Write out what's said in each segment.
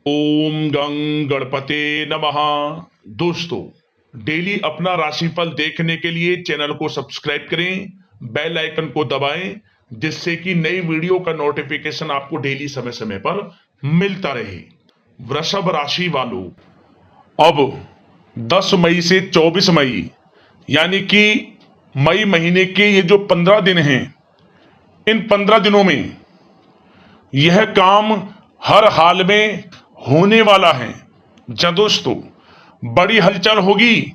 ओम गं गणपते नमः। दोस्तों, डेली अपना राशिफल देखने के लिए चैनल को सब्सक्राइब करें, बेल आइकन को दबाएं, जिससे कि नई वीडियो का नोटिफिकेशन आपको डेली समय समय पर मिलता रहे। वृषभ राशि वालों, अब 10 मई से 24 मई यानी कि मई महीने के ये जो 15 दिन हैं, इन 15 दिनों में यह काम हर हाल में होने वाला है। जी दोस्तों, बड़ी हलचल होगी,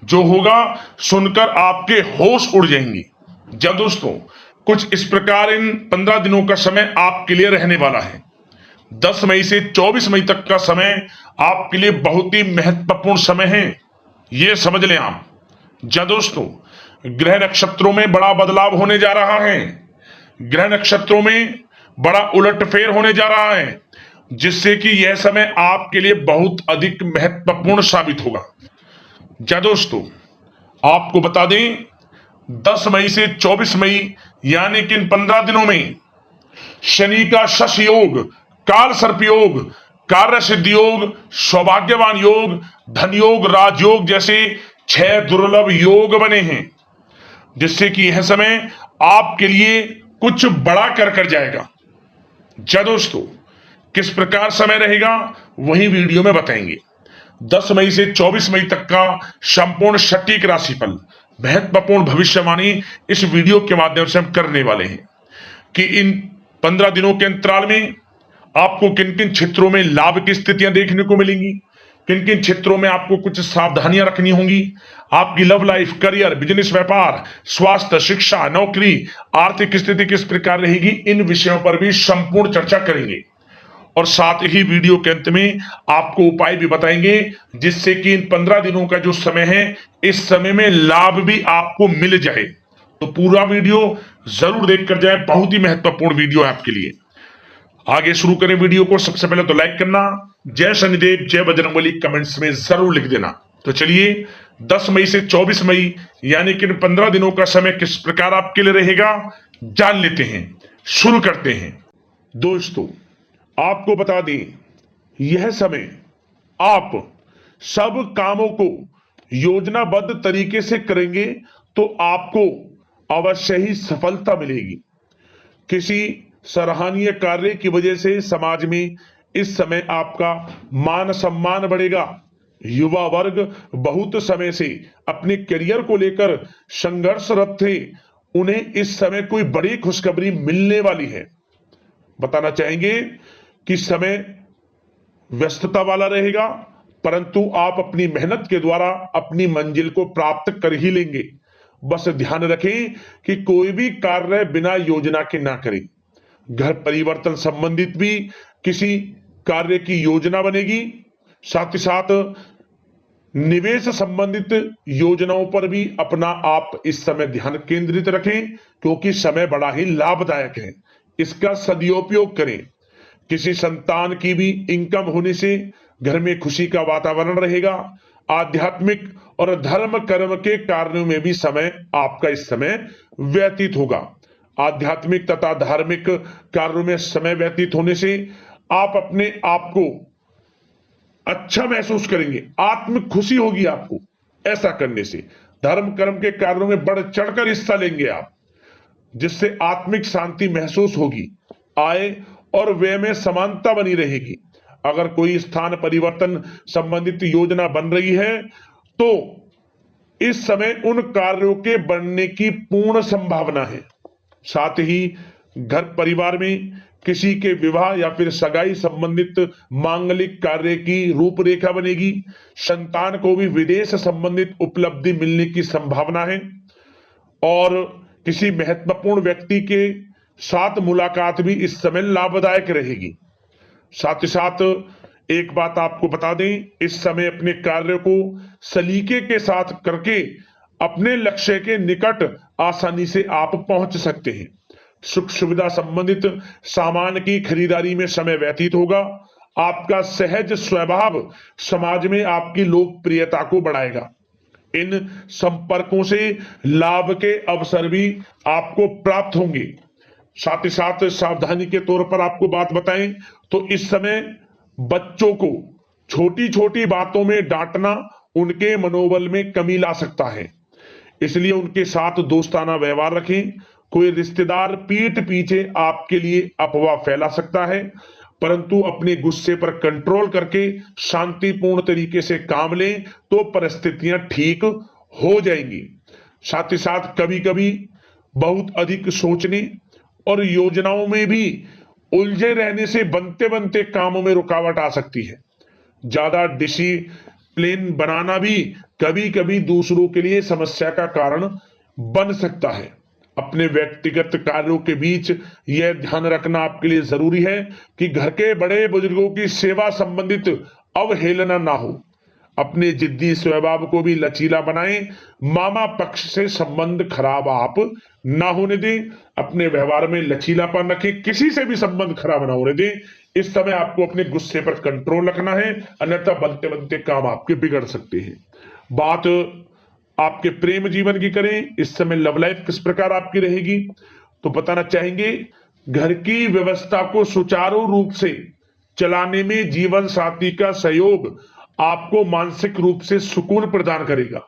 जो होगा सुनकर आपके होश उड़ जाएंगे। जी दोस्तों, कुछ इस प्रकार इन 15 दिनों का समय आपके लिए रहने वाला है। 10 मई से 24 मई तक का समय आपके लिए बहुत ही महत्वपूर्ण समय है, यह समझ लें आप। जी दोस्तों, ग्रह नक्षत्रों में बड़ा बदलाव होने जा रहा है। ग्रह नक्षत्रों में बड़ा उलटफेर होने जा रहा है, जिससे कि यह समय आपके लिए बहुत अधिक महत्वपूर्ण साबित होगा। जी दोस्तों, आपको बता दें, 10 मई से 24 मई यानी कि इन 15 दिनों में शनि का शश योग, काल सर्प योग, कार्य सिद्धि योग, सौभाग्यवान योग, धन योग, राजयोग जैसे 6 दुर्लभ योग बने हैं, जिससे कि यह समय आपके लिए कुछ बड़ा कर जाएगा। जी दोस्तों, किस प्रकार समय रहेगा वही वीडियो में बताएंगे। 10 मई से 24 मई तक का संपूर्ण सटीक राशिफल, महत्वपूर्ण भविष्यवाणी इस वीडियो के माध्यम से हम करने वाले हैं कि इन 15 दिनों के अंतराल में आपको किन किन क्षेत्रों में लाभ की स्थितियां देखने को मिलेंगी, किन किन क्षेत्रों में आपको कुछ सावधानियां रखनी होंगी, आपकी लव लाइफ, करियर, बिजनेस, व्यापार, स्वास्थ्य, शिक्षा, नौकरी, आर्थिक स्थिति किस प्रकार रहेगी, इन विषयों पर भी संपूर्ण चर्चा करेंगे। और साथ ही वीडियो के अंत में आपको उपाय भी बताएंगे, जिससे कि इन 15 दिनों का जो समय है, इस समय में लाभ भी आपको मिल जाए। तो पूरा वीडियो जरूर देखकर जाए, बहुत ही महत्वपूर्ण वीडियो है आपके लिए। आगे शुरू करें वीडियो को। सबसे पहले तो लाइक करना, जय शनिदेव, जय बजरंगबली कमेंट्स में जरूर लिख देना। तो चलिए, 10 मई से 24 मई यानी कि 15 दिनों का समय किस प्रकार आपके लिए रहेगा, जान लेते हैं। शुरू करते हैं। दोस्तों, आपको बता दें, यह समय आप सब कामों को योजनाबद्ध तरीके से करेंगे तो आपको अवश्य ही सफलता मिलेगी। किसी सराहनीय कार्य की वजह से समाज में इस समय आपका मान सम्मान बढ़ेगा। युवा वर्ग बहुत समय से अपने करियर को लेकर संघर्षरत थे, उन्हें इस समय कोई बड़ी खुशखबरी मिलने वाली है। बताना चाहेंगे कि समय व्यस्तता वाला रहेगा, परंतु आप अपनी मेहनत के द्वारा अपनी मंजिल को प्राप्त कर ही लेंगे। बस ध्यान रखें कि कोई भी कार्य बिना योजना के ना करें। घर परिवर्तन संबंधित भी किसी कार्य की योजना बनेगी। साथ ही साथ निवेश संबंधित योजनाओं पर भी अपना आप इस समय ध्यान केंद्रित रखें, क्योंकि समय बड़ा ही लाभदायक है। इसका सदुपयोग करें। किसी संतान की भी इनकम होने से घर में खुशी का वातावरण रहेगा। आध्यात्मिक और धर्म कर्म के कार्यों में भी समय आपका इस समय व्यतीत होगा। आध्यात्मिक तथा धार्मिक कार्यों में समय व्यतीत होने से आप अपने आप को अच्छा महसूस करेंगे, आत्म खुशी होगी आपको ऐसा करने से। धर्म कर्म के कार्यों में बढ़ चढ़कर हिस्सा लेंगे आप, जिससे आत्मिक शांति महसूस होगी। आय और व्यय में समानता बनी रहेगी। अगर कोई स्थान परिवर्तन संबंधित योजना बन रही है तो इस समय उन कार्यों के बनने की पूर्ण संभावना है। साथ ही घर परिवार में किसी के विवाह या फिर सगाई संबंधित मांगलिक कार्य की रूपरेखा बनेगी। संतान को भी विदेश संबंधित उपलब्धि मिलने की संभावना है और किसी महत्वपूर्ण व्यक्ति के साथ मुलाकात भी इस समय लाभदायक रहेगी। साथ ही साथ एक बात आपको बता दें, इस समय अपने कार्य को सलीके के साथ करके अपने लक्ष्य के निकट आसानी से आप पहुंच सकते हैं। सुख सुविधा संबंधित सामान की खरीदारी में समय व्यतीत होगा। आपका सहज स्वभाव समाज में आपकी लोकप्रियता को बढ़ाएगा। इन संपर्कों से लाभ के अवसर भी आपको प्राप्त होंगे। साथ ही साथ सावधानी के तौर पर आपको बात बताएं तो इस समय बच्चों को छोटी छोटी बातों में डांटना उनके मनोबल में कमी ला सकता है, इसलिए उनके साथ दोस्ताना व्यवहार रखें। कोई रिश्तेदार पीठ पीछे आपके लिए अफवाह फैला सकता है, परंतु अपने गुस्से पर कंट्रोल करके शांतिपूर्ण तरीके से काम लें तो परिस्थितियां ठीक हो जाएंगी। साथ ही साथ कभी कभी बहुत अधिक सोचने और योजनाओं में भी उलझे रहने से बनते बनते कामों में रुकावट आ सकती है। ज्यादा डिसिप्लिन बनाना भी कभी कभी दूसरों के लिए समस्या का कारण बन सकता है। अपने व्यक्तिगत कार्यों के बीच यह ध्यान रखना आपके लिए जरूरी है कि घर के बड़े बुजुर्गों की सेवा संबंधित अवहेलना ना हो। अपने जिद्दी स्वभाव को भी लचीला बनाएं। मामा पक्ष से संबंध खराब आप ना होने दें। अपने व्यवहार में लचीलापन रखें, किसी से भी संबंध खराब ना होने दें। इस समय आपको अपने गुस्से पर कंट्रोल रखना है, अन्यथा बनते बनते काम आपके बिगड़ सकते हैं। बात आपके प्रेम जीवन की करें, इस समय लव लाइफ किस प्रकार आपकी रहेगी, तो बताना चाहेंगे घर की व्यवस्था को सुचारू रूप से चलाने में जीवन साथी का सहयोग आपको मानसिक रूप से सुकून प्रदान करेगा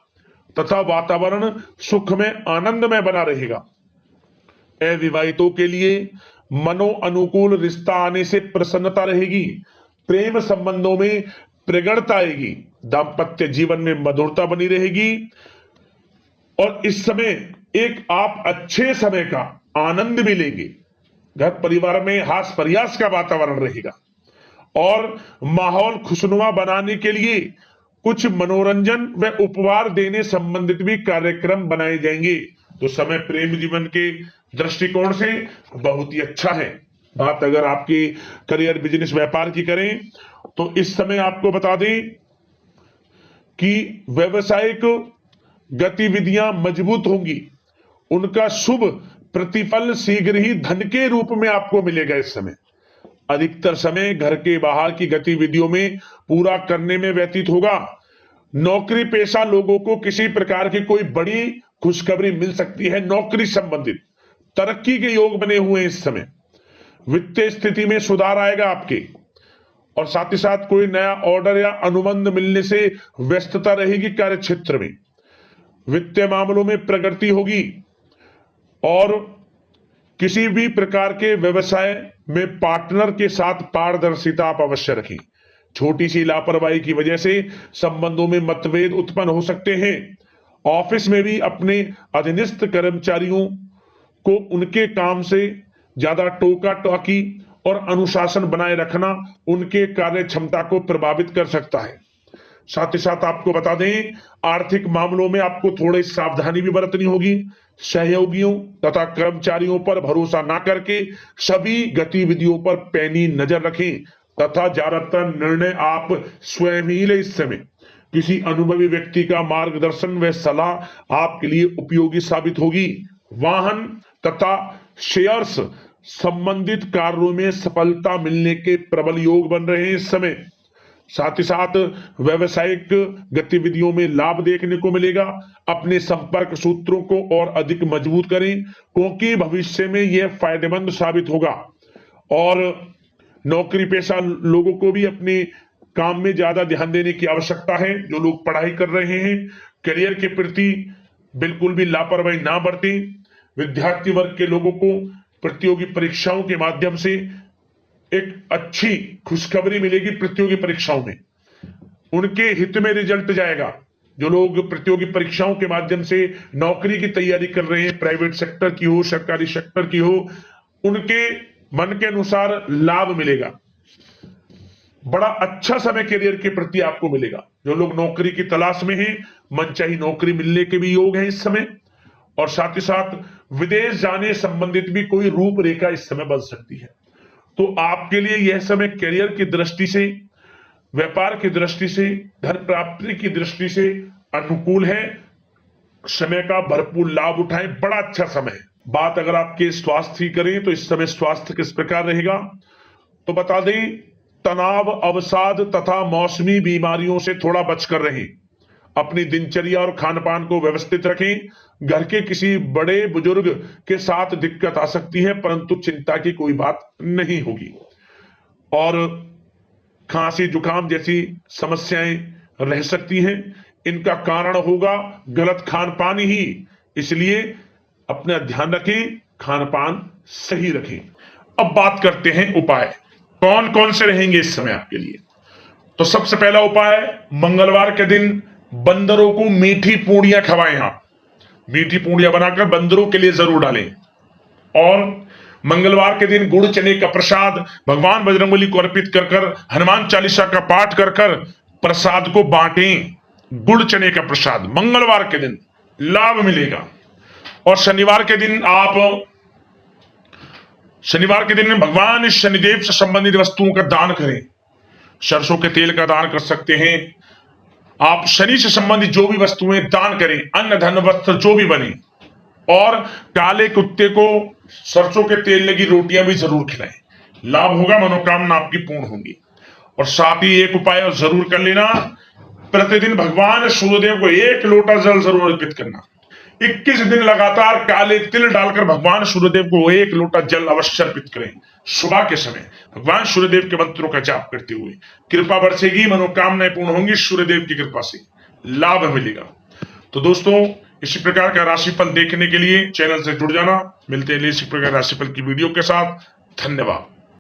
तथा वातावरण सुख में आनंद में बना रहेगा। अविवाहितों के लिए मनो अनुकूल रिश्ता आने से प्रसन्नता रहेगी। प्रेम संबंधों में प्रगड़ता आएगी। दाम्पत्य जीवन में मधुरता बनी रहेगी और इस समय एक आप अच्छे समय का आनंद भी लेंगे। घर परिवार में हास प्रयास का वातावरण रहेगा और माहौल खुशनुमा बनाने के लिए कुछ मनोरंजन व उपहार देने संबंधित भी कार्यक्रम बनाए जाएंगे। तो समय प्रेम जीवन के दृष्टिकोण से बहुत ही अच्छा है। बात अगर आपकी करियर बिजनेस व्यापार की करें तो इस समय आपको बता दें कि व्यवसायिक गतिविधियां मजबूत होंगी। उनका शुभ प्रतिफल शीघ्र ही धन के रूप में आपको मिलेगा। इस समय अधिकतर समय घर के बाहर की गतिविधियों में पूरा करने में व्यतीत होगा। नौकरी पेशा लोगों को किसी प्रकार की कोई बड़ी खुशखबरी मिल सकती है। नौकरी संबंधित तरक्की के योग बने हुए हैं। इस समय वित्तीय स्थिति में सुधार आएगा आपके, और साथ ही साथ कोई नया ऑर्डर या अनुबंध मिलने से व्यस्तता रहेगी। कार्य क्षेत्र में वित्तीय मामलों में प्रगति होगी और किसी भी प्रकार के व्यवसाय में पार्टनर के साथ पारदर्शिता आप अवश्य रखें। छोटी सी लापरवाही की वजह से संबंधों में मतभेद उत्पन्न हो सकते हैं। ऑफिस में भी अपने अधीनस्थ कर्मचारियों को उनके काम से ज्यादा टोका टाकी और अनुशासन बनाए रखना उनके कार्य क्षमता को प्रभावित कर सकता है। साथ ही साथ आपको बता दें आर्थिक मामलों में आपको थोड़ी सावधानी भी बरतनी होगी। सहयोगियों तथा कर्मचारियों पर भरोसा ना करके सभी गतिविधियों पर पैनी नजर रखें तथा ज्यादातर निर्णय आप स्वयं ही ले। इस समय किसी अनुभवी व्यक्ति का मार्गदर्शन व सलाह आपके लिए उपयोगी साबित होगी। वाहन तथा शेयर्स संबंधित कार्यों में सफलता मिलने के प्रबल योग बन रहे हैं इस समय। साथ ही साथ व्यवसायिक गतिविधियों में लाभ देखने को मिलेगा। अपने संपर्क सूत्रों को और अधिक मजबूत करें क्योंकि भविष्य में यह फायदेमंद साबित होगा। और नौकरी पेशा लोगों को भी अपने काम में ज्यादा ध्यान देने की आवश्यकता है। जो लोग पढ़ाई कर रहे हैं करियर के प्रति बिल्कुल भी लापरवाही ना बरतें। विद्यार्थी वर्ग के लोगों को प्रतियोगी परीक्षाओं के माध्यम से एक अच्छी खुशखबरी मिलेगी। प्रतियोगी परीक्षाओं में उनके हित में रिजल्ट जाएगा। जो लोग प्रतियोगी परीक्षाओं के माध्यम से नौकरी की तैयारी कर रहे हैं, प्राइवेट सेक्टर की हो सरकारी सेक्टर की हो, उनके मन के अनुसार लाभ मिलेगा। बड़ा अच्छा समय करियर के प्रति आपको मिलेगा। जो लोग नौकरी की तलाश में हैं मनचाही नौकरी मिलने के भी योग है इस समय। और साथ ही साथ विदेश जाने संबंधित भी कोई रूपरेखा इस समय बन सकती है। तो आपके लिए यह समय करियर की दृष्टि से, व्यापार की दृष्टि से, धन प्राप्ति की दृष्टि से अनुकूल है। समय का भरपूर लाभ उठाएं, बड़ा अच्छा समय है। बात अगर आपके स्वास्थ्य की करें तो इस समय स्वास्थ्य किस प्रकार रहेगा, तो बता दें तनाव, अवसाद तथा मौसमी बीमारियों से थोड़ा बचकर रहें। अपनी दिनचर्या और खान पान को व्यवस्थित रखें। घर के किसी बड़े बुजुर्ग के साथ दिक्कत आ सकती है परंतु चिंता की कोई बात नहीं होगी। और खांसी जुकाम जैसी समस्याएं रह सकती हैं। इनका कारण होगा गलत खान पान ही। इसलिए अपना ध्यान रखें, खान पान सही रखें। अब बात करते हैं उपाय कौन कौन से रहेंगे इस समय आपके लिए। तो सबसे पहला उपाय, मंगलवार के दिन बंदरों को मीठी पूड़ियां खवाएं। आप मीठी पूड़ियां बनाकर बंदरों के लिए जरूर डालें। और मंगलवार के दिन गुड़ चने का प्रसाद भगवान बजरंगबली को अर्पित कर कर, हनुमान चालीसा का पाठ कर कर प्रसाद को बांटें। गुड़ चने का प्रसाद मंगलवार के दिन लाभ मिलेगा। और शनिवार के दिन भगवान शनिदेव से संबंधित वस्तुओं का दान करें। सरसों के तेल का दान कर सकते हैं आप। शनि से संबंधित जो भी वस्तुएं दान करें, अन्न धन वस्त्र जो भी बने। और काले कुत्ते को सरसों के तेल लगी रोटियां भी जरूर खिलाएं। लाभ होगा, मनोकामना आपकी पूर्ण होंगी। और साथ ही एक उपाय जरूर कर लेना, प्रतिदिन भगवान सूर्यदेव को 1 लोटा जल जरूर अर्पित करना। 21 दिन लगातार काले तिल डालकर भगवान सूर्यदेव को 1 लोटा जल अवश्य अर्पित करें। सुबह के समय भगवान सूर्यदेव के मंत्रों का जाप करते हुए कृपा बरसेगी, मनोकामनाएं पूर्ण होंगी। सूर्यदेव की कृपा से लाभ मिलेगा। तो दोस्तों, इसी प्रकार का राशिफल देखने के लिए चैनल से जुड़ जाना। मिलते हैं इसी प्रकार राशिफल की वीडियो के साथ। धन्यवाद।